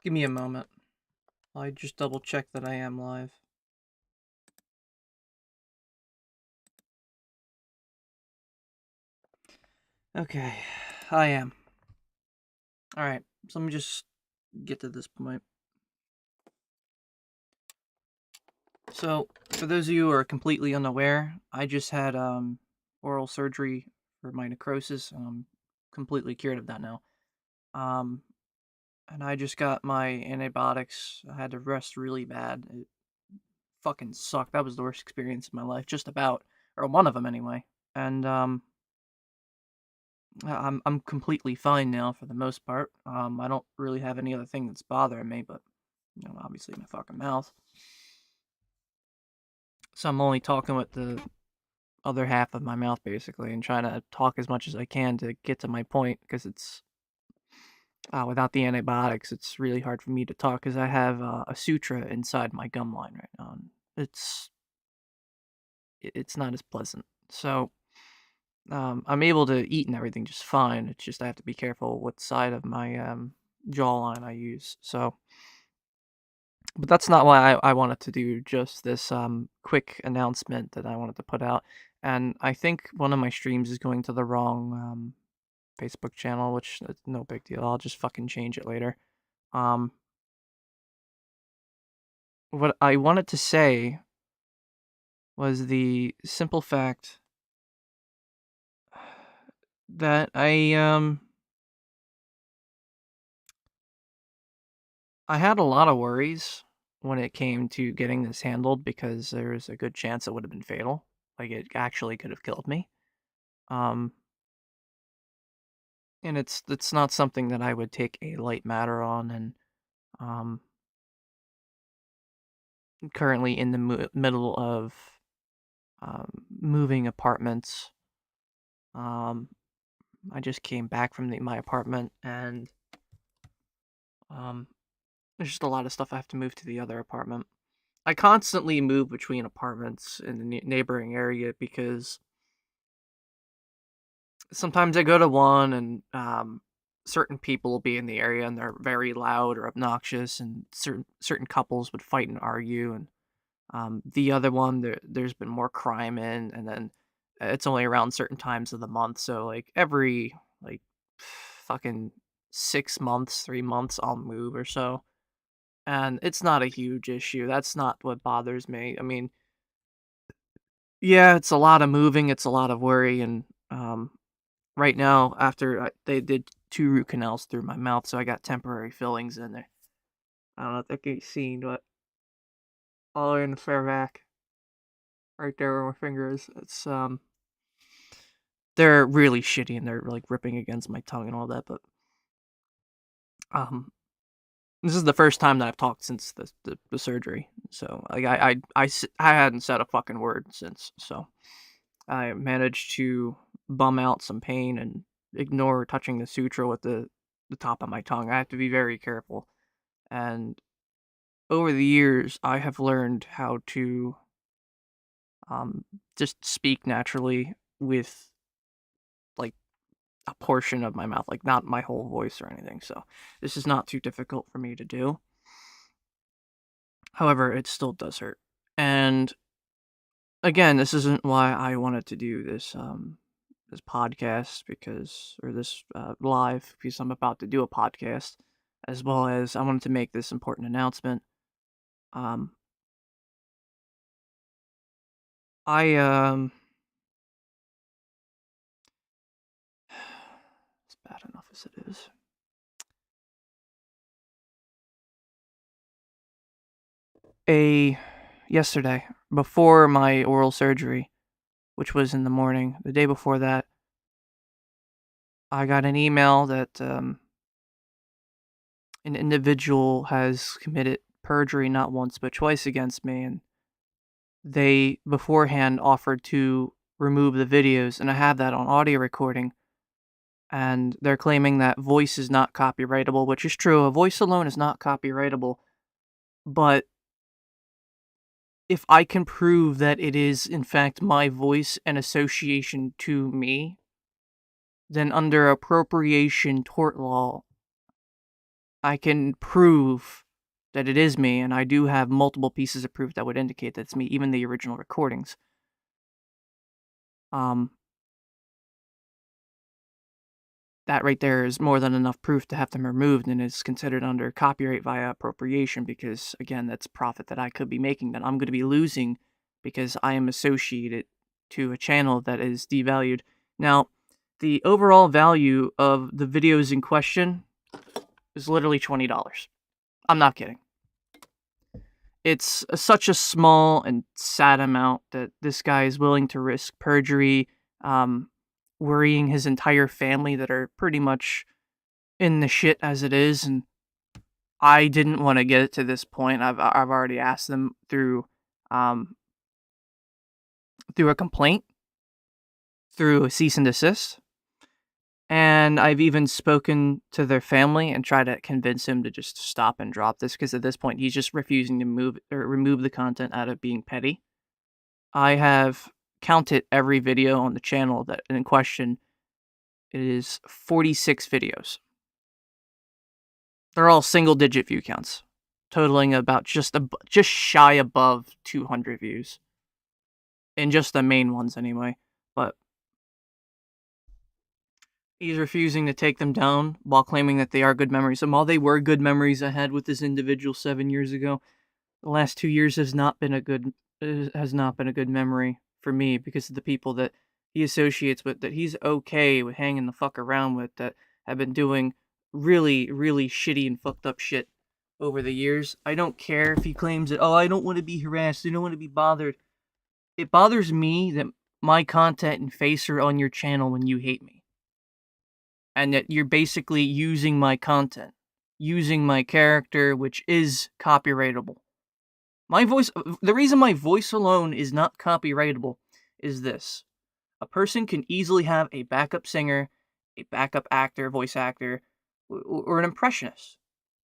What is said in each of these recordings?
Give me a moment. I just double check that I am live. Okay, I am. Alright, so let me just get to this point. So, for those of you who are completely unaware, I just had oral surgery for my necrosis, and I'm completely cured of that now. Um, and I just got my antibiotics. I had to rest really bad. It fucking sucked. That was the worst experience of my life, just about, or one of them anyway. And I'm completely fine now for the most part. I don't really have any other thing that's bothering me, but obviously my fucking mouth. So I'm only talking with the other half of my mouth basically, and trying to talk as much as I can to get to my point, because it's without the antibiotics, it's really hard for me to talk because I have a suture inside my gum line right now, and it's not as pleasant. So I'm able to eat and everything just fine. It's just I have to be careful what side of my jawline I use. So, but that's not why I wanted to do just this quick announcement that I wanted to put out. And I think one of my streams is going to the wrong Facebook channel, which is no big deal. I'll just fucking change it later. Um, what I wanted to say was the simple fact that I had a lot of worries when it came to getting this handled, because there's a good chance it would have been fatal. Like, it actually could have killed me. Um, and it's not something that I would take a light matter on. And um, currently in the middle of moving apartments. Um, I just came back from my apartment, and there's just a lot of stuff I have to move to the other apartment. I constantly move between apartments in the neighboring area because sometimes I go to one and certain people will be in the area and they're very loud or obnoxious, and certain couples would fight and argue. And the other one, there's been more crime in, and then it's only around certain times of the month. So like every like fucking 6 months, 3 months, I'll move or so, and it's not a huge issue. That's not what bothers me. I mean, yeah, it's a lot of moving, it's a lot of worry, and right now, after they did 2 root canals through my mouth, so I got temporary fillings in there. I don't know if that can be seen, but all in the fair back, right there where my finger is. It's they're really shitty and they're like ripping against my tongue and all that. But um, this is the first time that I've talked since the surgery. So like I hadn't said a fucking word since. So I managed to bum out some pain and ignore touching the suture with the top of my tongue. I have to be very careful. And over the years, I have learned how to just speak naturally with like a portion of my mouth, like not my whole voice or anything. So this is not too difficult for me to do. However, it still does hurt. And again, this isn't why I wanted to do this podcast, because, or this live, because I'm about to do a podcast, as well as I wanted to make this important announcement. Um, I it's bad enough as it is. Yesterday, before my oral surgery, which was in the morning, the day before that, I got an email that an individual has committed perjury not once but twice against me, and they beforehand offered to remove the videos, and I have that on audio recording. And they're claiming that voice is not copyrightable, which is true. A voice alone is not copyrightable, but if I can prove that it is in fact my voice and association to me, then under appropriation tort law, I can prove that it is me, and I do have multiple pieces of proof that would indicate that it's me, even the original recordings. That right there is more than enough proof to have them removed, and is considered under copyright via appropriation, because, again, that's profit that I could be making that I'm going to be losing because I am associated to a channel that is devalued. Now, the overall value of the videos in question is literally $20. I'm not kidding. It's such a small and sad amount that this guy is willing to risk perjury, worrying his entire family that are pretty much in the shit as it is, and I didn't want to get it to this point. I've already asked them through a complaint, through a cease and desist, and I've even spoken to their family and tried to convince him to just stop and drop this, because at this point he's just refusing to remove the content out of being petty. I have counted every video on the channel that in question. It is 46 videos. They're all single-digit view counts, totaling about just shy above 200 views, in just the main ones anyway. But he's refusing to take them down while claiming that they are good memories. And while they were good memories I had with this individual 7 years ago, the last 2 years has not been a good memory for me, because of the people that he associates with, that he's okay with hanging the fuck around with, that have been doing really, really shitty and fucked up shit over the years. I don't care if he claims that, oh, I don't want to be harassed, I don't want to be bothered. It bothers me that my content and face are on your channel when you hate me. And that you're basically using my content, using my character, which is copyrightable. My voice, the reason my voice alone is not copyrightable is this. A person can easily have a backup singer, a backup actor, voice actor, or an impressionist.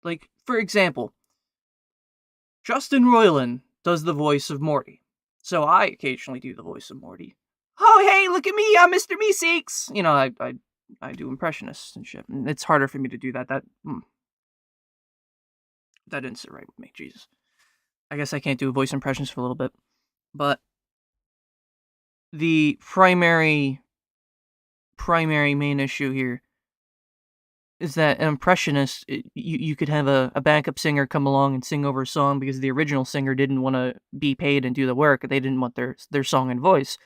Like, for example, Justin Roiland does the voice of Morty. So I occasionally do the voice of Morty. Oh, hey, look at me, I'm Mr. Meeseeks! You know, I do impressionists and shit. And it's harder for me to do that. That didn't sit right with me, Jesus. I guess I can't do voice impressions for a little bit. But the primary main issue here is that an impressionist, you could have a backup singer come along and sing over a song because the original singer didn't want to be paid and do the work. They didn't want their song and voice.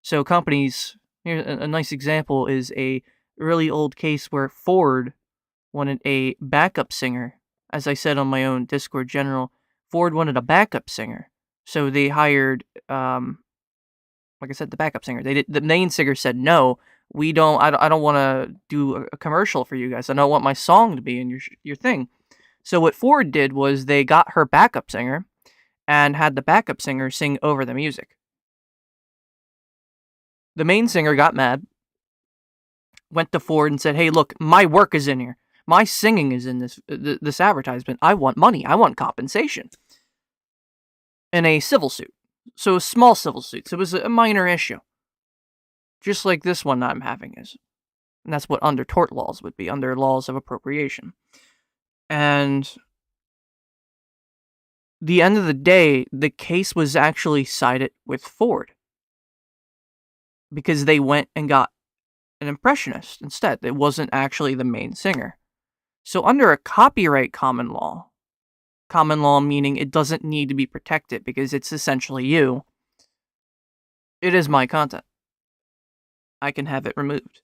So companies, here a nice example is a really old case where Ford wanted a backup singer. As I said on my own Discord general, Ford wanted a backup singer. So they hired, like I said, the backup singer. The main singer said, no, I don't want to do a commercial for you guys. I don't want my song to be in your thing. So what Ford did was they got her backup singer and had the backup singer sing over the music. The main singer got mad, went to Ford and said, hey, look, my work is in here. My singing is in this advertisement. I want money. I want compensation. In a civil suit. So a small civil suit. So it was a minor issue. Just like this one I'm having is. And that's what under tort laws would be, under laws of appropriation. And the end of the day, the case was actually sided with Ford. Because they went and got an impressionist instead. It wasn't actually the main singer. So under a copyright common law meaning it doesn't need to be protected because it's essentially you, it is my content. I can have it removed.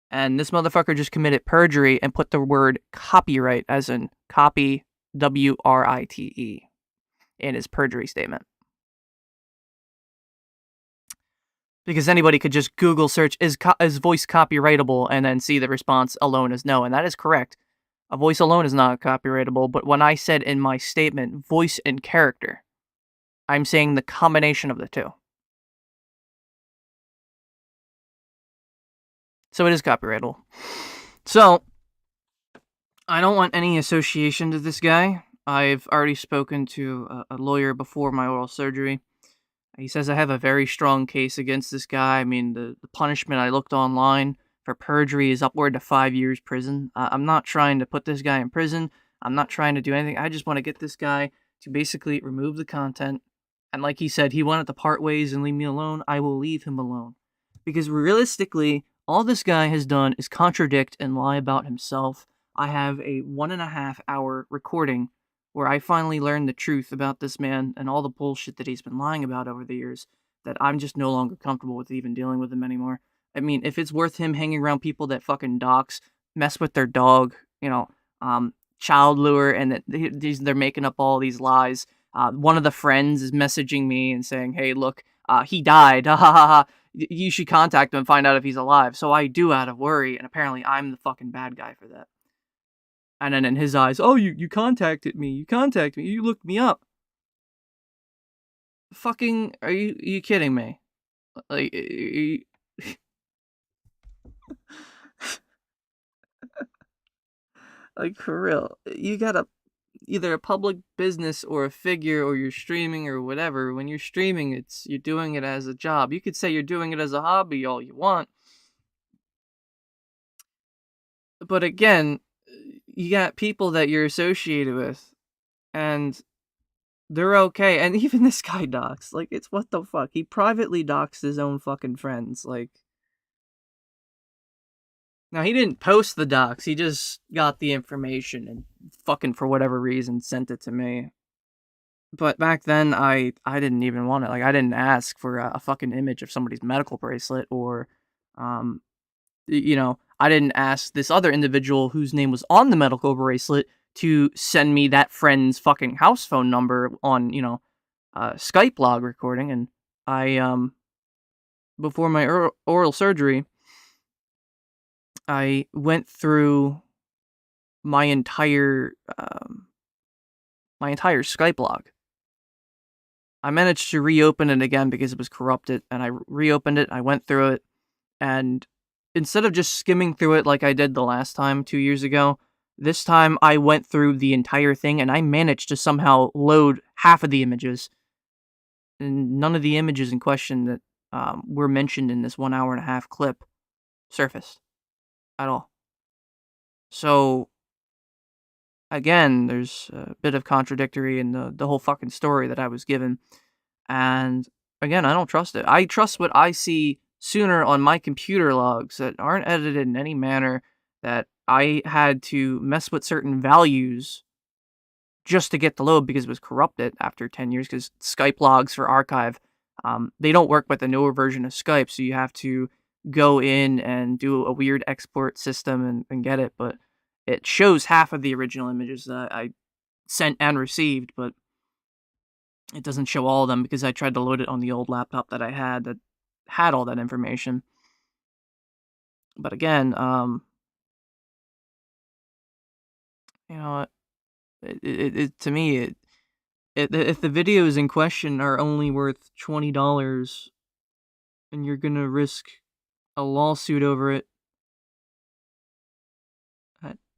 And this motherfucker just committed perjury and put the word copyright, as in copy, W-R-I-T-E, in his perjury statement. Because anybody could just Google search, is voice copyrightable, and then see the response alone is no, and that is correct. A voice alone is not copyrightable, but when I said in my statement, voice and character, I'm saying the combination of the two. So it is copyrightable. So, I don't want any association to this guy. I've already spoken to a lawyer before my oral surgery. He says I have a very strong case against this guy. I mean, the punishment, I looked online for perjury is upward to 5 years prison. I'm not trying to put this guy in prison. I'm not trying to do anything. I just want to get this guy to basically remove the content. And like he said, he wanted to part ways and leave me alone. I will leave him alone. Because realistically, all this guy has done is contradict and lie about himself. I have a 1.5 hour recording where I finally learned the truth about this man and all the bullshit that he's been lying about over the years, that I'm just no longer comfortable with even dealing with him anymore. I mean, if it's worth him hanging around people that fucking dox, mess with their dog, child lure, and that they're making up all these lies. One of the friends is messaging me and saying, "Hey, look, he died. Ha ha ha ha. You should contact him and find out if he's alive." So I do out of worry, and apparently I'm the fucking bad guy for that. And then in his eyes, "Oh, you contacted me. You contacted me. You looked me up." Fucking, are you kidding me? Like, like for real, you gotta either a public business or a figure, or you're streaming or whatever. When you're streaming, you're doing it as a job. You could say you're doing it as a hobby all you want, but again, you got people that you're associated with, and they're okay. And even this guy docs, like, it's what the fuck. He privately doxed his own fucking friends. Like, now he didn't post the docs. He just got the information and fucking for whatever reason sent it to me. But back then, I didn't even want it. Like, I didn't ask for a fucking image of somebody's medical bracelet, or, um, I didn't ask this other individual whose name was on the medical bracelet to send me that friend's fucking house phone number on, Skype log recording. And I, before my oral surgery, I went through my entire, Skype log. I managed to reopen it again because it was corrupted, and I reopened it. I went through it, and instead of just skimming through it like I did the last time 2 years ago, this time I went through the entire thing, and I managed to somehow load half of the images. And none of the images in question that were mentioned in this 1.5 hour clip surfaced at all. So again, there's a bit of contradictory in the whole fucking story that I was given. And again, I don't trust it. I trust what I see sooner on my computer logs that aren't edited in any manner, that I had to mess with certain values just to get the load because it was corrupted after 10 years. Because Skype logs for archive, they don't work with the newer version of Skype, so you have to go in and do a weird export system and get it. But it shows half of the original images that I sent and received, but it doesn't show all of them because I tried to load it on the old laptop that I had that had all that information. But again, you know, to me, if the videos in question are only worth $20 and you're gonna risk a lawsuit over it,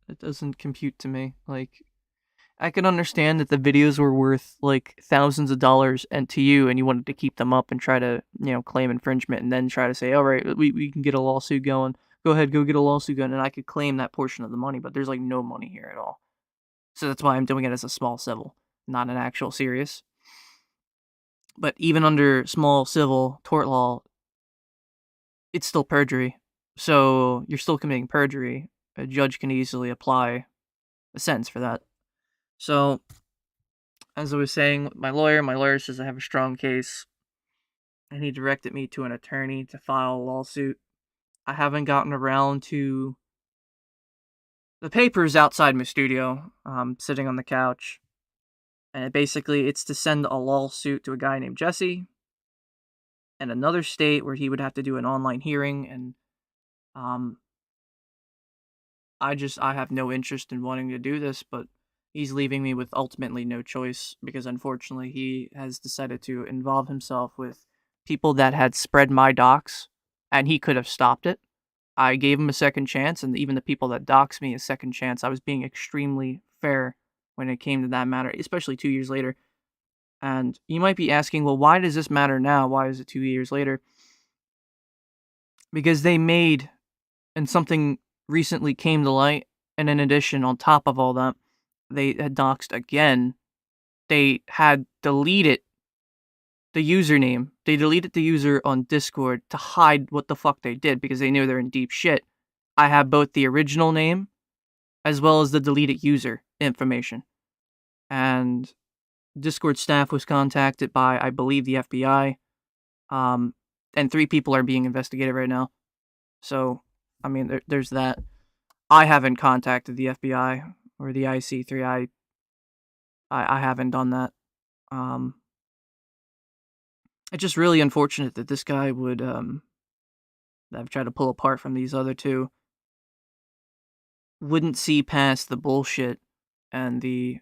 that doesn't compute to me. Like, I can understand that the videos were worth like thousands of dollars, and to you, and you wanted to keep them up and try to, claim infringement, and then try to say, all right, we can get a lawsuit going. Go ahead, go get a lawsuit going, and I could claim that portion of the money. But there's like no money here at all. So that's why I'm doing it as a small civil, not an actual serious. But even under small civil tort law, it's still perjury. So you're still committing perjury. A judge can easily apply a sentence for that. So, as I was saying, my lawyer says I have a strong case, and he directed me to an attorney to file a lawsuit. I haven't gotten around to the papers outside my studio. I'm sitting on the couch, and basically it's to send a lawsuit to a guy named Jesse in another state where he would have to do an online hearing, and I have no interest in wanting to do this, but he's leaving me with ultimately no choice because unfortunately he has decided to involve himself with people that had spread my docs, and he could have stopped it. I gave him a second chance, and even the people that doxed me a second chance. I was being extremely fair when it came to that matter, especially 2 years later. And you might be asking, well, why does this matter now? Why is it 2 years later? Because they made and something recently came to light, and in addition, on top of all that, they had doxed again. They had deleted the username. They deleted the user on Discord to hide what the fuck they did because they knew they're in deep shit. I have both the original name as well as the deleted user information. And Discord staff was contacted by, I believe, the FBI. And 3 people are being investigated right now. So, I mean, there's that. I haven't contacted the FBI or the IC3. I haven't done that. It's just really unfortunate that this guy would I've tried to pull apart from these other 2 wouldn't see past the bullshit and the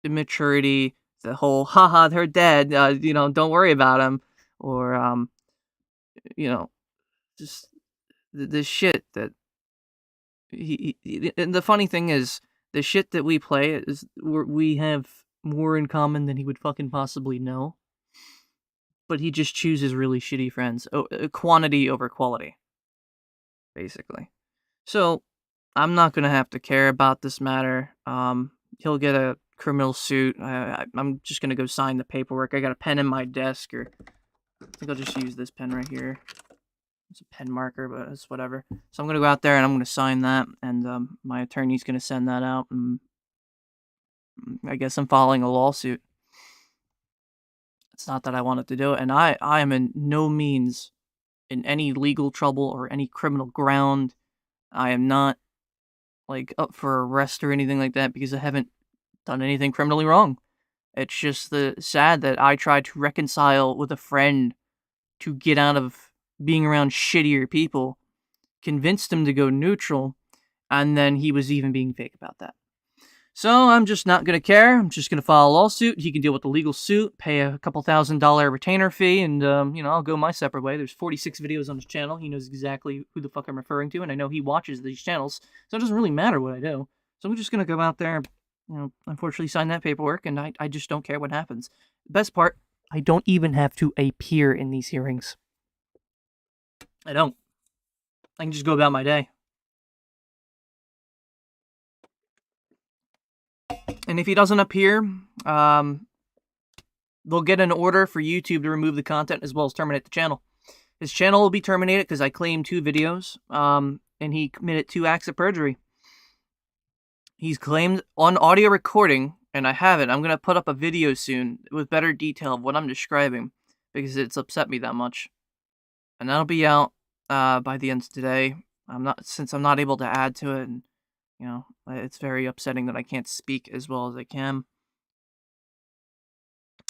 immaturity, the whole haha they're dead, don't worry about them, or just the shit that and the funny thing is the shit that we play is we have more in common than he would fucking possibly know. But he just chooses really shitty friends. Quantity over quality, basically. So, I'm not gonna have to care about this matter. He'll get a criminal suit. I'm just gonna go sign the paperwork. I got a pen in my desk, or I think I'll just use this pen right here. It's a pen marker, but it's whatever. So I'm gonna go out there and I'm gonna sign that, and my attorney's gonna send that out, and I guess I'm filing a lawsuit. It's not that I wanted to do it, and I am in no means in any legal trouble or any criminal ground. I am not, like, up for arrest or anything like that because I haven't done anything criminally wrong. It's just sad that I tried to reconcile with a friend to get out of being around shittier people, convinced him to go neutral, and then he was even being fake about that. So I'm just not going to care. I'm just going to file a lawsuit. He can deal with the legal suit, pay a couple $1,000 retainer fee, and, I'll go my separate way. There's 46 videos on his channel. He knows exactly who the fuck I'm referring to, and I know he watches these channels, so it doesn't really matter what I do. So I'm just going to go out there, unfortunately sign that paperwork, and I just don't care what happens. The best part, I don't even have to appear in these hearings. I don't. I can just go about my day. And if he doesn't appear, they'll get an order for YouTube to remove the content as well as terminate the channel. His channel will be terminated because I claimed 2 videos, and he committed 2 acts of perjury. He's claimed on audio recording, and I have it. I'm going to put up a video soon with better detail of what I'm describing because it's upset me that much. And that'll be out by the end of today. Since I'm not able to add to it, and it's very upsetting that I can't speak as well as I can.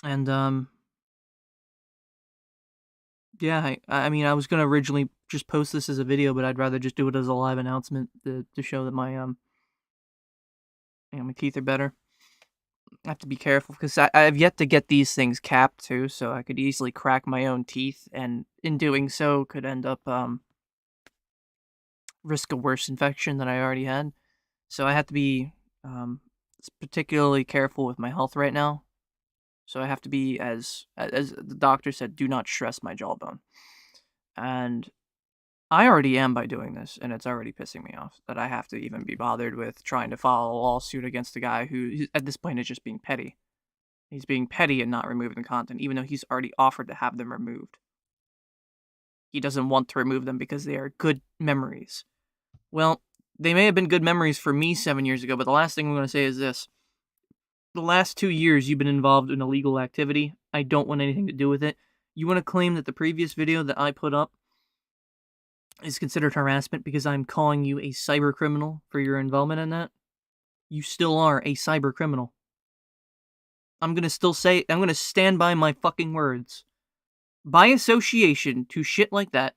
And yeah, I mean, I was gonna originally just post this as a video, but I'd rather just do it as a live announcement to show that my my teeth are better. I have to be careful because I've yet to get these things capped too, so I could easily crack my own teeth, and in doing so, could end up risk a worse infection than I already had. So I have to be particularly careful with my health right now. So I have to be, as the doctor said, do not stress my jawbone. And I already am by doing this, and it's already pissing me off that I have to even be bothered with trying to file a lawsuit against a guy who, at this point, is just being petty. He's being petty and not removing the content, even though he's already offered to have them removed. He doesn't want to remove them because they are good memories. Well, they may have been good memories for me 7 years ago, but the last thing I'm going to say is this. The last 2 years you've been involved in illegal activity. I don't want anything to do with it. You want to claim that the previous video that I put up is considered harassment because I'm calling you a cyber criminal for your involvement in that? You still are a cyber criminal. I'm going to stand by my fucking words. By association to shit like that,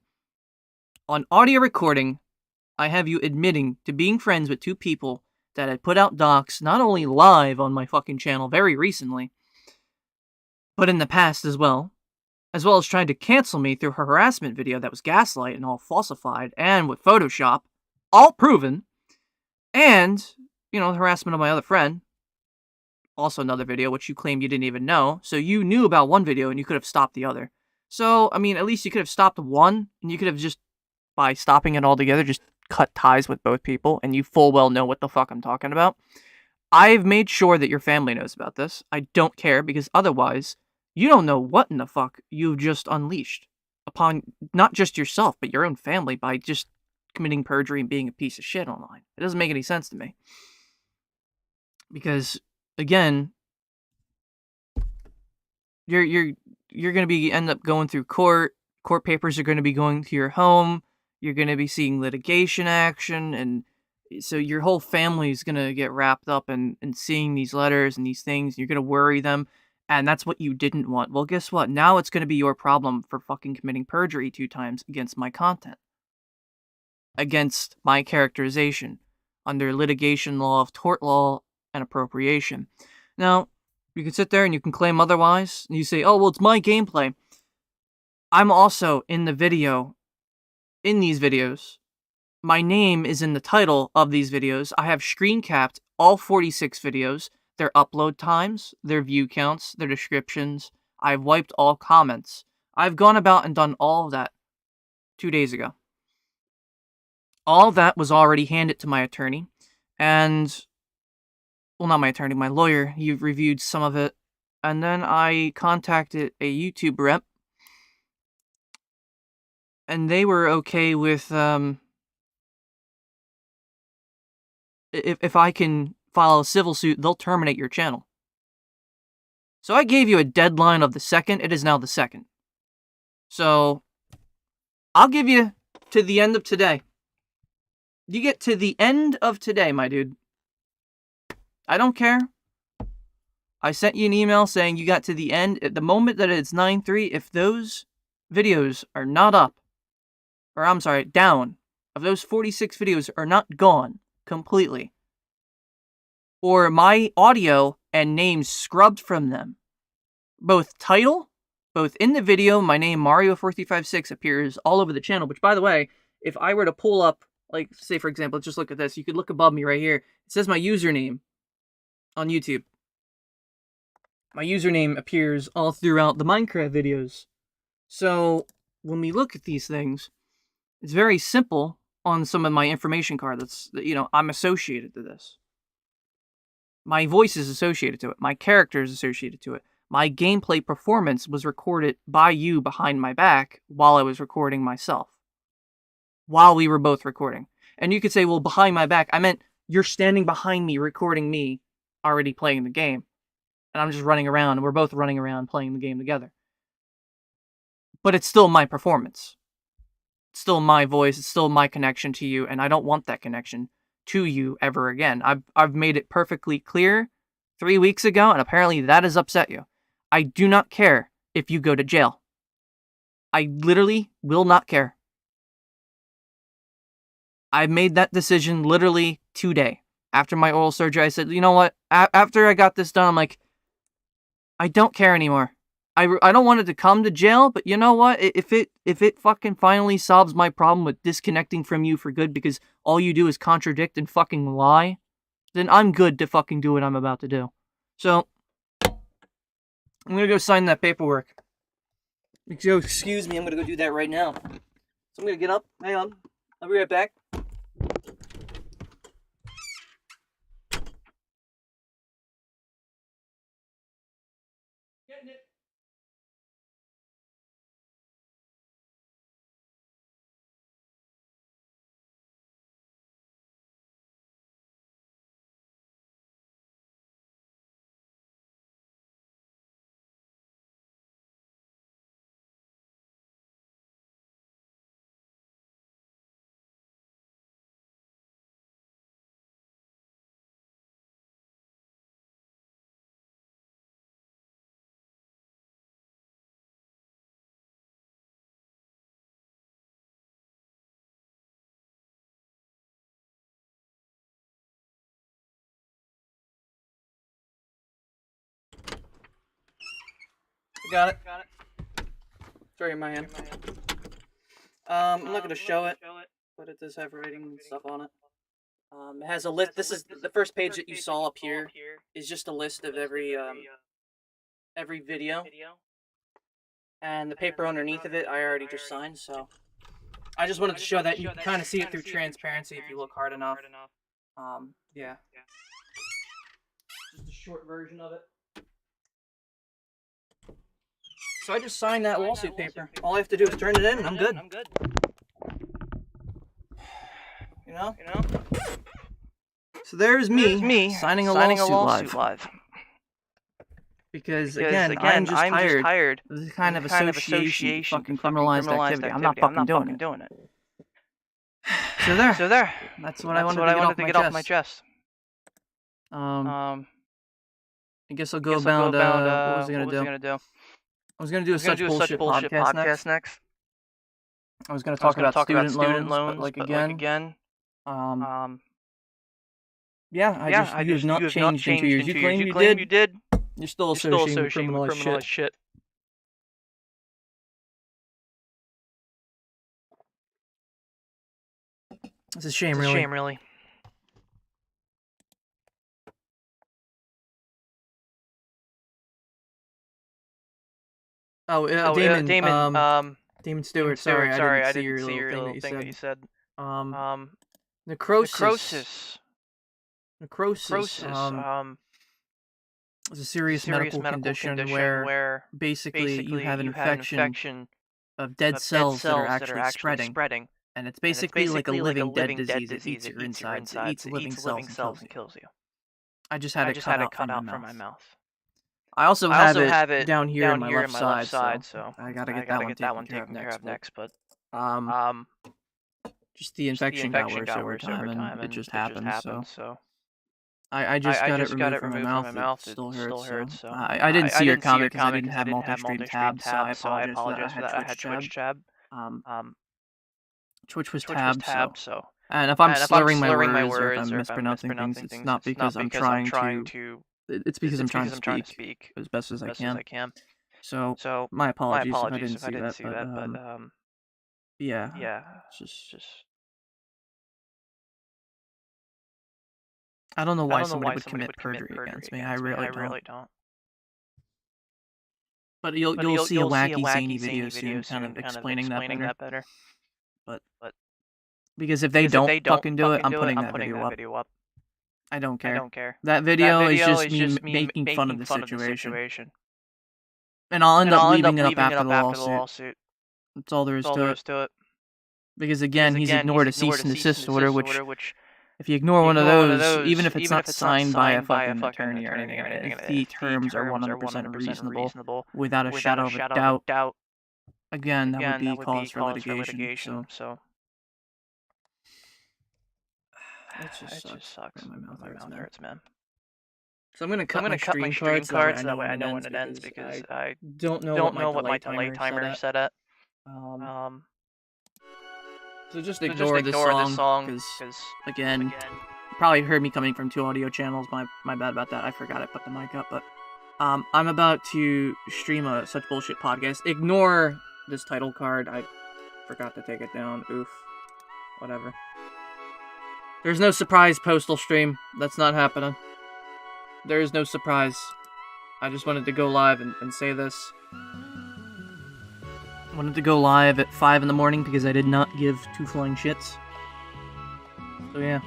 on audio recording, I have you admitting to being friends with 2 people that had put out docs not only live on my fucking channel very recently, but in the past as well as trying to cancel me through a harassment video that was gaslight and all falsified and with Photoshop, all proven, and, the harassment of my other friend, also another video which you claimed you didn't even know, so you knew about one video and you could have stopped the other. So, I mean, at least you could have stopped one, and you could have just, by stopping it altogether, just cut ties with both people, and you full well know what the fuck I'm talking about. I've made sure that your family knows about this. I don't care, because otherwise, you don't know what in the fuck you've just unleashed upon not just yourself, but your own family by just committing perjury and being a piece of shit online. It doesn't make any sense to me. Because, again, you're gonna be end up going through court. Court papers are gonna be going to your home. You're gonna be seeing litigation action, and so your whole family is gonna get wrapped up in seeing these letters and these things. You're gonna worry them, and that's what you didn't want. Well, guess what? Now it's gonna be your problem for fucking committing perjury 2 times against my content, against my characterization, under litigation law of tort law and appropriation. Now, you can sit there and you can claim otherwise, and you say, oh, well, it's my gameplay. I'm also in the video, in these videos. My name is in the title of these videos. I have screen capped all 46 videos, their upload times, their view counts, their descriptions. I've wiped all comments. I've gone about and done all of that 2 days ago. All of that was already handed to my attorney, and, well, not my attorney, my lawyer. He reviewed some of it, and then I contacted a YouTube rep, and they were okay with, if I can file a civil suit, they'll terminate your channel. So I gave you a deadline of the 2nd. It is now the 2nd. So I'll give you to the end of today. You get to the end of today, my dude. I don't care. I sent you an email saying you got to the end. At the moment that it's 9/3, if those videos are not up, or I'm sorry, down, if those 46 videos are not gone completely, or my audio and name scrubbed from them, both title, both in the video, my name, Mario4356, appears all over the channel, which, by the way, if I were to pull up, like, say, for example, just look at this. You could look above me right here. It says my username on YouTube. My username appears all throughout the Minecraft videos. So, when we look at these things, it's very simple on some of my information card that's, I'm associated to this. My voice is associated to it. My character is associated to it. My gameplay performance was recorded by you behind my back while I was recording myself. While we were both recording. And you could say, well, behind my back, I meant you're standing behind me recording me already playing the game. And I'm just running around, and we're both running around playing the game together. But it's still my performance. It's still my voice, it's still my connection to you, and I don't want that connection to you ever again. I've made it perfectly clear 3 weeks ago, and apparently that has upset you. I do not care if you go to jail. I literally will not care. I made that decision literally today. After my oral surgery, I said, you know what? After I got this done, I'm like, I don't care anymore. I don't want it to come to jail, but you know what? If it fucking finally solves my problem with disconnecting from you for good because all you do is contradict and fucking lie, then I'm good to fucking do what I'm about to do. So, I'm gonna go sign that paperwork. Excuse me, I'm gonna go do that right now. So I'm gonna get up. Hang on. I'll be right back. Getting it. Got it. Sorry, in my hand. I'm not gonna show it, but it does have writing and stuff on it. It has a list. This is the first page that you saw up here. Is just a list of every video, and the paper underneath of it I already just signed. So I just wanted to show that you can kind of see it through transparency if you look hard enough. Yeah. Just a short version of it. So I just signed that lawsuit paper. All I have to do is turn it in and I'm good. You know? So there's me signing a lawsuit live. Because again, I'm just tired of this kind of association fucking criminalized activity. I'm not fucking doing it. So there. That's what I wanted to get off my chest. I guess I'll go about what was I gonna do? I was gonna do a such bullshit podcast next. I was gonna talk about student loans, but like again. Yeah, you have not changed in 2 years. You claim you did. You're still associating with criminalized shit. It's a shame, really. Oh, Damon Stewart. Sorry, I didn't see your little thing that you said. Necrosis. It's a serious medical condition where basically you have an infection of dead cells that are actually spreading. And it's basically like a living dead disease. It eats your insides. It eats living cells and kills you. I just had it cut out from my mouth. I also have it down here on my left side, so I gotta get that one taken care of next. But just the infection got worse over time, and it just happened. So I just got it removed from my mouth. It still hurts. So I didn't see your comment because I didn't have multi-stream tabs, so I apologize for that. I had Twitch tab. Twitch was tabbed, so. And if I'm slurring my words or if I'm mispronouncing things, it's not because I'm trying to. It's because I'm trying to speak as best as I can. So my apologies if I didn't see that, but yeah, it's just. I don't know why somebody would commit perjury against me. I really don't. But you'll see a wacky zany video soon, kind of explaining that better. But because if they don't fucking do it, I'm putting that video up. I don't care. That video is just me making fun of the situation. And I'll end up leaving it up after the lawsuit. That's all there is to it. Because again, he's ignored a cease and desist order, which if you ignore one of those, even if it's not signed by a fucking attorney or anything, if the terms are 100% reasonable, without a shadow of a doubt, again, that would be cause for litigation. So. It just sucks. My mouth hurts, man. So I'm gonna cut my stream cards so that way I know when it ends because I don't know what my delay timer is set at. So just ignore this song because again, you probably heard me coming from 2 audio channels. My bad about that. I forgot I put the mic up, but I'm about to stream a Such Bullshit podcast. Ignore this title card. I forgot to take it down. Oof. Whatever. There's no surprise postal stream. That's not happening. There is no surprise. I just wanted to go live and say this. I wanted to go live at 5 in the morning because I did not give 2 flying shits. So yeah.